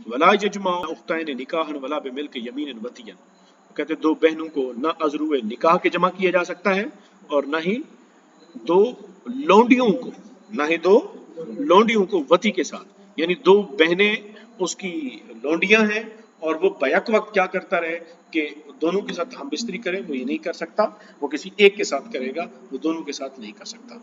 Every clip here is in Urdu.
ولا یجمع اختین نکاحا ولا بملک یمین وطیا، کہتے دو بہنوں کو نہ عذرو نکاح کے جمع کیا جا سکتا ہے اور نہ ہی دو لونڈیوں کو، نہ ہی دو لونڈیوں کو وتی کے ساتھ، یعنی دو بہنیں اس کی لونڈیاں ہیں اور وہ بیک وقت کیا کرتا رہے کہ دونوں کے ساتھ ہم بستری کرے، وہ یہ نہیں کر سکتا، وہ کسی ایک کے ساتھ کرے گا، وہ دونوں کے ساتھ نہیں کر سکتا۔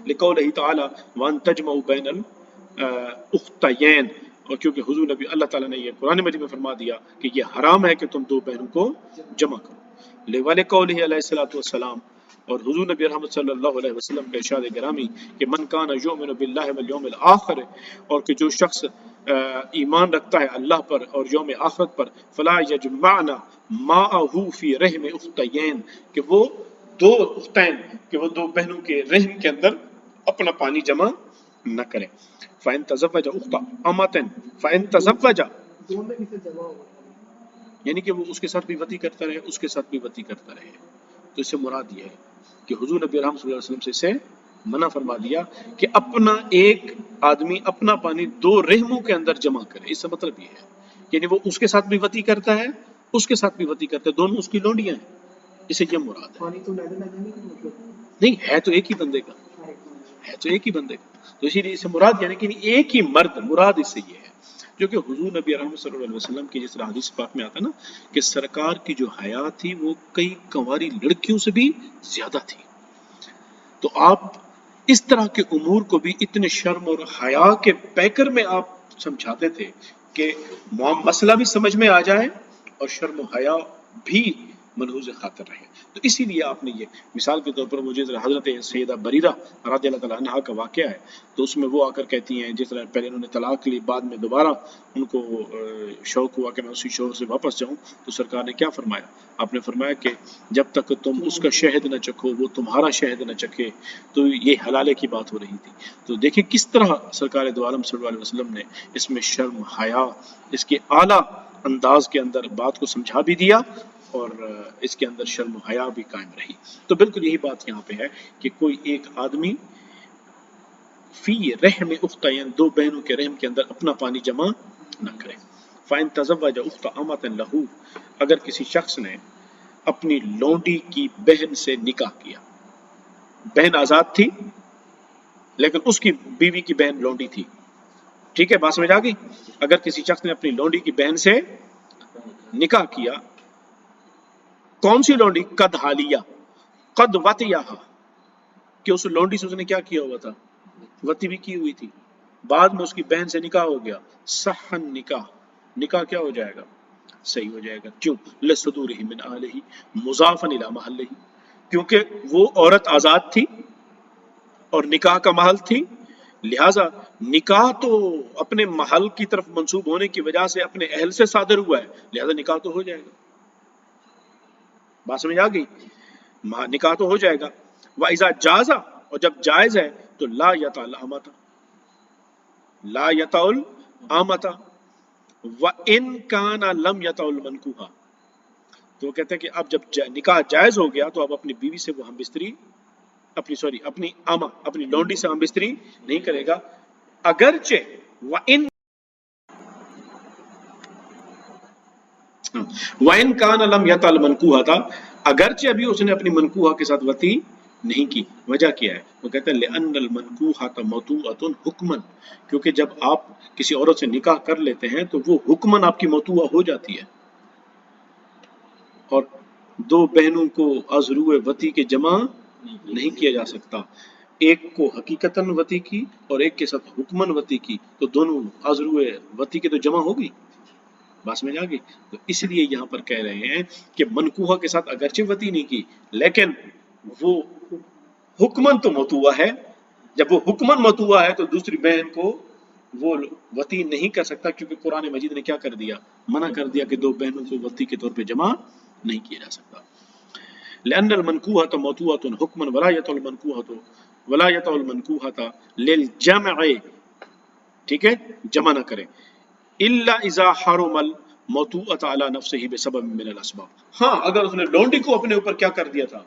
لقولہ تعالی وان تجمعوا بین الاختین، اور کیونکہ حضور نبی اللہ تعالیٰ نے یہ قرآن مجید میں فرما دیا کہ یہ حرام ہے کہ تم دو بہنوں کو جمع کرو۔ ولقولہ علیہ الصلوۃ والسلام، اور حضور نبی رحمت صلی اللہ علیہ وسلم کا ارشاد گرامی کہ من کان یؤمن باللہ والیوم الآخر، اور کہ جو شخص ایمان رکھتا ہے اللہ پر اور یوم آخرت پر، فلا یجمعنا معه فی رحم اختین، کہ وہ دو اختین، کہ وہ دو بہنوں کے رحم کے اندر اپنا پانی جمع نہ کرے۔ فَإِن تَزَوَّجَ أُخْتَ أَمَةٍ فَإِن تَزَوَّجَ، یعنی کہ وہ اس کے ساتھ بھی وتی کرتا رہے، اس کے ساتھ بھی وتی کرتا رہے، تو اس سے مراد یہ ہے کہ حضور نبی رحمۃ صلی اللہ علیہ وسلم سے اسے منع فرما دیا کہ اپنا ایک آدمی اپنا پانی دو رحموں کے اندر جمع کرے۔ اس سے مطلب یہ ہے یعنی وہ اس کے ساتھ بھی وتی کرتا ہے، اس کے ساتھ بھی وتی کرتا ہے، دونوں اس کی لونڈیاں ہیں، اسے یہ مراد ہے۔ نہیں ہے تو ایک ہی بندے کا، ہے تو ایک ہی بندے کا، تو اسی لیے اس سے مراد یعنی کہ ایک ہی مرد، مراد اس سے یہ ہے، جو کہ حضور نبی رحمۃ صلی اللہ علیہ وسلم کی جس طرح حدیث پاک میں آتا ہے نا کہ سرکار کی جو حیات تھی وہ کئی کنواری لڑکیوں سے بھی زیادہ تھی، تو آپ اس طرح کے امور کو بھی اتنے شرم اور حیا کے پیکر میں آپ سمجھاتے تھے کہ مسئلہ بھی سمجھ میں آ جائے اور شرم و حیا بھی ملحوظ خاطر رہے۔ تو اسی لیے آپ نے یہ مثال کے طور پر مجھے حضرت سیدہ بریرہ رضی اللہ تعالیٰ عنہا کا واقعہ ہے، تو اس میں وہ آ کر کہتی ہیں، جس طرح پہلے انہوں نے طلاق لی، بعد میں دوبارہ ان کو شوق ہوا کہ میں اسی شوہر سے واپس جاؤں، تو سرکار نے کیا فرمایا؟ آپ نے فرمایا کہ جب تک تم اس کا شہد نہ چکھو وہ تمہارا شہد نہ چکھے، تو یہ حلالے کی بات ہو رہی تھی۔ تو دیکھیں کس طرح سرکار دو عالم صلی اللہ علیہ وسلم نے اس میں شرم حیا، اس کے اعلیٰ انداز کے اندر بات کو سمجھا بھی دیا اور اس کے اندر شرم و حیا بھی قائم رہی۔ تو بالکل یہی بات یہاں پہ ہے کہ کوئی ایک آدمی فی رحم اختین، دو بہنوں کے رحم کے اندر اپنا پانی جمع نہ کرے۔ فَإِن تَزَوَّجَ أُخْتَ أَمَةٍ لَهُ، اگر کسی شخص نے اپنی لونڈی کی بہن سے نکاح کیا، بہن آزاد تھی لیکن اس کی بیوی کی بہن لونڈی تھی، ٹھیک ہے، بات سمجھ آ گئی؟ اگر کسی شخص نے اپنی لونڈی کی بہن سے نکاح کیا، کون سی لونڈی؟ قد حالیہ، قد وطیہا، کہ اس لونڈی سے اس نے کیا کیا ہوا تھا؟ وتی بھی کی ہوئی تھی، بعد میں اس کی بہن سے نکاح ہو گیا، صح نکاح، نکاح کیا ہو جائے گا؟ صحیح ہو جائے گا۔ کیوں؟ لصدورہ من اہلہ مضافا الی محلہ، کیونکہ وہ عورت آزاد تھی اور نکاح کا محل تھی، لہٰذا نکاح تو اپنے محل کی طرف منسوب ہونے کی وجہ سے اپنے اہل سے صادر ہوا ہے، لہٰذا نکاح تو ہو جائے گا۔ بات سمجھ آ گئی؟ نکاح تو ہو جائے گا۔ وَإِذَا جَازَ، اور جب جائز ہے تو لا یطع الامۃ، لا یطع الامۃ وَإِن كَانَ لَمْ یطع المنکوحہ، تو وہ کہتے ہیں کہ اب جب نکاح جائز ہو گیا تو اب اپنی بیوی سے وہ ہم بستری، اپنی آما، اپنی لونڈی سے ہم بستری نہیں کرے گا، اگرچہ وَإِن كَانَ لَمْ يَطَعْ الْمَنْكُوحَةَ، اگرچہ ابھی اس نے اپنی منکوحہ کے ساتھ وطی نہیں کی۔ وجہ کیا ہے؟ وہ کہتے ہیں لِأَنَّ الْمَنْكُوحَةَ مَوْطُوءَةٌ حُکْمًا، کیونکہ جب آپ کسی عورت سے نکاح کر لیتے ہیں تو وہ حکماً آپ کی موطوءہ ہو جاتی ہے، اور دو بہنوں کو ازرو وطی کے جمع نہیں کیا جا سکتا، ایک کو حقیقتاً وطی کی اور ایک کے ساتھ حکماً وطی کی، تو دونوں ازرو وطی کے تو جمع ہوگی۔ بات سمجھ آ گئی؟ تو اس لیے یہاں پر کہہ رہے ہیں کہ منکوحہ کے ساتھ اگرچہ وطی نہیں کی لیکن وہ حکماً تو موطوعہ ہے، جب وہ حکماً موطوعہ ہے تو دوسری بہن کو وہ وطی نہیں کر سکتا، کیونکہ قرآن مجید نے کیا کر دیا؟ منع کر دیا کہ دو بہنوں کو وطی کے طور پہ جمع نہیں کیا جا سکتا۔ لأن المنکوحۃ موطوعۃ حکما ولا یطع المنکوحۃ للجمع، ٹھیک ہے، جمع نہ کرے، الا اذا حرم الموطوءۃ علی نفسہ بسبب من الاسباب، ہاں اگر اس نے لونڈی کو اپنے اوپر کیا کر دیا تھا؟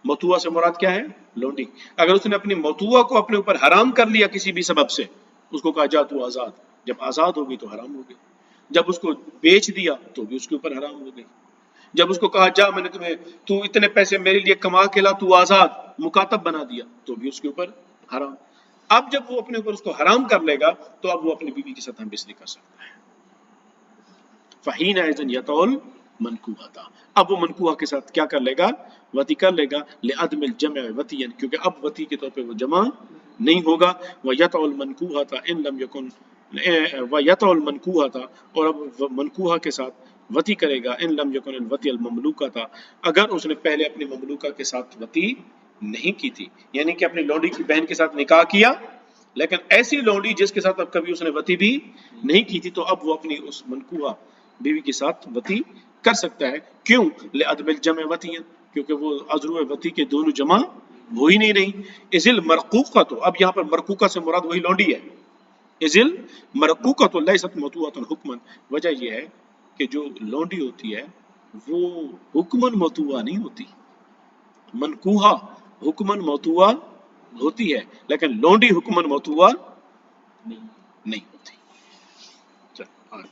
موطوعہ سے مراد کیا ہے؟ لونڈی۔ اگر اس نے اپنی موطوعہ کو اپنے اوپر حرام کر لیا کسی بھی سبب سے، اس کو کہا جا تو آزاد، جب آزاد ہوگی تو حرام ہوگی، جب اس کو بیچ دیا تو بھی اس کے اوپر حرام ہو گئی، جب اس کو کہا جا میں نے تمہیں تو اتنے پیسے میرے لیے کما کے لا تو آزاد مکاتب بنا دیا تو بھی اس کے اوپر حرام۔ اب جب وہ اپنے اوپر اس کو حرام کر لے گا تو اب وہ اپنی بیوی کے ساتھ ہم بستری کر سکتا ہے۔ فہین ایزن یطول منکوہا تھا، اب وہ منکوہا کے ساتھ کیا کر لے گا؟ وتی کر لے گا، لعدم الجمع وطیا، کیونکہ اب وتی کے طور پہ وہ جمع نہیں ہوگا۔ ویطول منکوہا تھا ان لم یکن، ویطول منکوہا تھا، اور اب منکوہا کے ساتھ وتی کرے گا ان لم یکن الوتی المملوکہ تھا، اگر اس نے پہلے اپنی مملوکہ کے ساتھ وتی نہیں کی تھی، یعنی کہ اپنی لونڈی کی بہن کے ساتھ نکاح کیا لیکن ایسی لونڈی جس کے ساتھ اب کبھی اس نے وتی بھی نہیں کی تھی، تو اب وہ اپنی اس منکوہا بیوی کے ساتھ وتی کر سکتا ہے۔ کیوں؟ لعدم الجمع وطیا، کیونکہ وہ عذر وتی کے دونوں جمع ہو ہی نہیں رہی۔ ازل مرقوقہ، تو اب یہاں پر مرقوقہ سے مراد وہی لونڈی ہے۔ ازل مرقوقہ تو لیست مطوعۃ حکمن، وجہ یہ ہے کہ جو لونڈی ہوتی ہے وہ حکمن مطوع نہیں ہوتی، منکوہا حکمن موتوا ہوتی ہے لیکن لونڈی حکمن موتوا نہیں ہوتی۔ چل آج